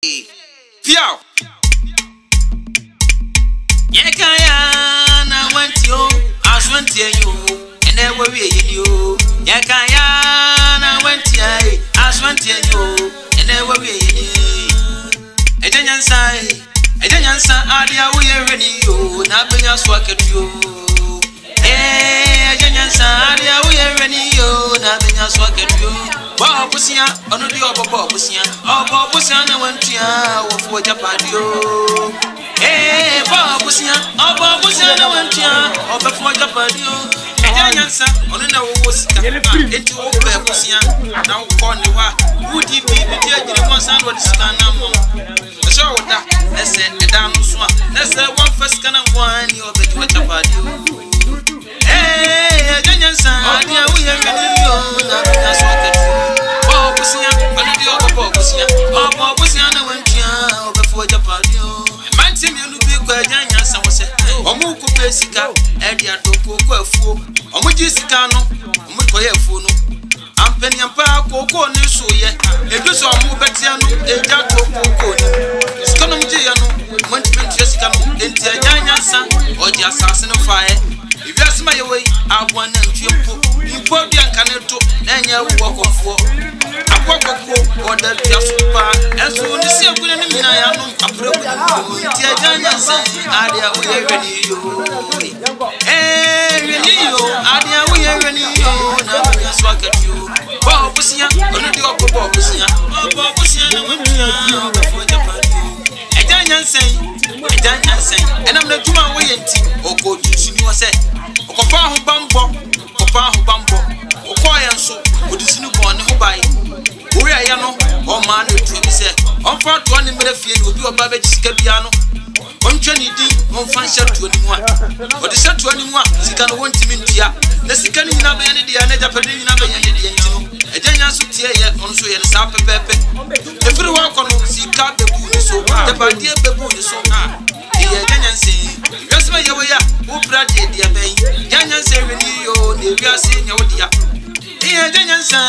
Piao. Yakaya na went you, as went you, and then we you. Yakaya na went ye, as went you, and then we a Janyansa, Adia, we are ready you, nothing else work at you. Janyansa, Adia, we are ready you, nothing else work at you. Bob Busia, on the Bob Busia, Bob Busiana went to you, for Japadio. Bob Busia, Bob Busiana went to you, before Japadio. Janyansa, on the was into Open Busia, now corner. Would you be the dear one son with the show that let's say a damn swamp. Let's say one first can one you bet you Japadio. Janyansa, Adia, we are ready you, that's what. Oh, Busia, but the other Bobusia, oh, Bobusiana went down before Japadio. My team, you look like Janyansa was a Omuku Pesica, Edia Doko, Fu, Omujisicano, Mukoyafuno. I'm penny and park or corner, so yet. If you saw Mubetiano, a Jato Cone, Sconomugiano, Montment Jessicano, into a Janyansa, or the assassin of fire. If you ask my way, I want them to import the Caneto, then you walk on for. I walk or the Jasupa, and so the same good enemy I am a problem. Dear Janyansa, Adia, we are ready. Adia, we are ready. Nothing else work at you. Bob Busia, on the upper Bob Busia, Bob Busia, before Japan. Janyansa, and I'm the 2 man waiting. Or go to you say, Opa who bumbo, Okoya so, would you snoop on who buy? We are Yano, or man, you say, on front to 1 minute field will be a babbage scabiano. On Johnny D, on fancy to anyone. But the set to anyone, she can want him in Tia. The second in a man, the another Paddy in a man, a Janyansu Tia, on so and Sapa Pepe. If you walk on, see car the boon so, the Badia baboon is so hard. Janyansa, just my way, who project the Bay. Janyansa, the Viasi, your dear. Dear Janyansa,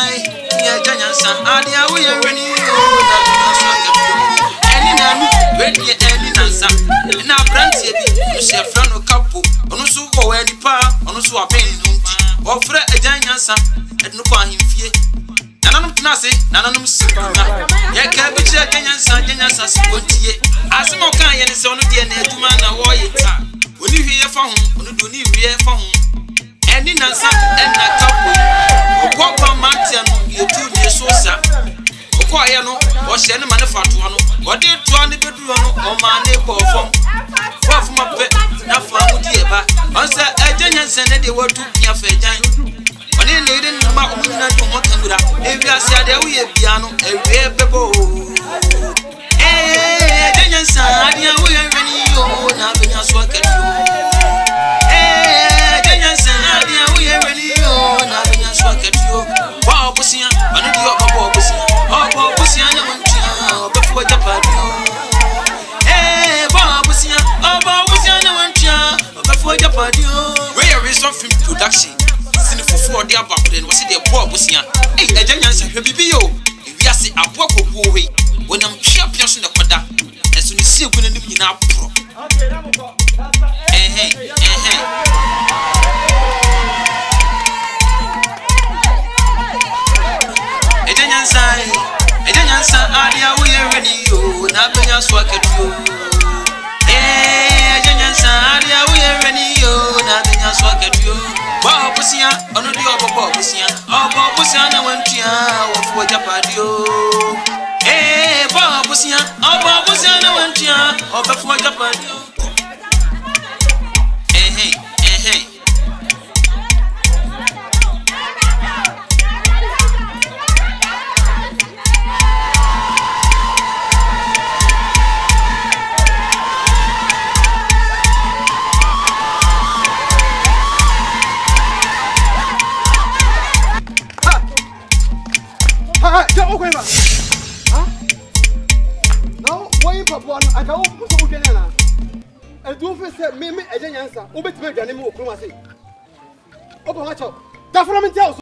Adia, we are ready. Any answer. Now, Brandy, you say, Frano Capo, on so go any pa, on so a pain, or Fred a Janyansa, and no one in fear. None of Nasi, none of them Sima. Yet, cabbage, Janyansa, Spontier. As more kind and son of the man, a warrior. When you hear from whom, when you hear from whom, any answer, and a couple. What one Martin, you do the sosa. Okoyano, or Shannon Manufactuano, or did 20 bedroom or my neighbor from my pet, not for Mudieba. Answer a Janyansa, and they were to your fair giant. When they didn't know about Mokanga, if you said that we have piano, a real bebo. Janyansa, Adia, we are ready, oh, nothing else work at you. Janyansa, Adia, we are ready, oh, nothing else work at you. Bob Busia, I know you are Bob Busia. Oh, Bob Busia, before Japadio. Bob Busia, oh, Bob Busia, before Japadio. Where is of film production? Sing for 4 days back then, was it a Bob Busia? Hey, a Janyansa, BBO. If you say a walk of way, when I'm champions in the Quada, and soon you see when you need now pro. Janyansa, Adia, we are ready, you, nothing else work at you. Janyansa, Adia, we are ready, you, nothing else work at you. Bob Busia, on the other Bob Busia, oh, Bob Busiana went to you, for Japadio. Bob Busia, oh, Bob Busiana went to you, or before Japadio. Now, why pop one? I can't put so good. And do for me, a Janyansa, who bet me, Janimo, Kumasi. Open my chop. That's what I'm telling you.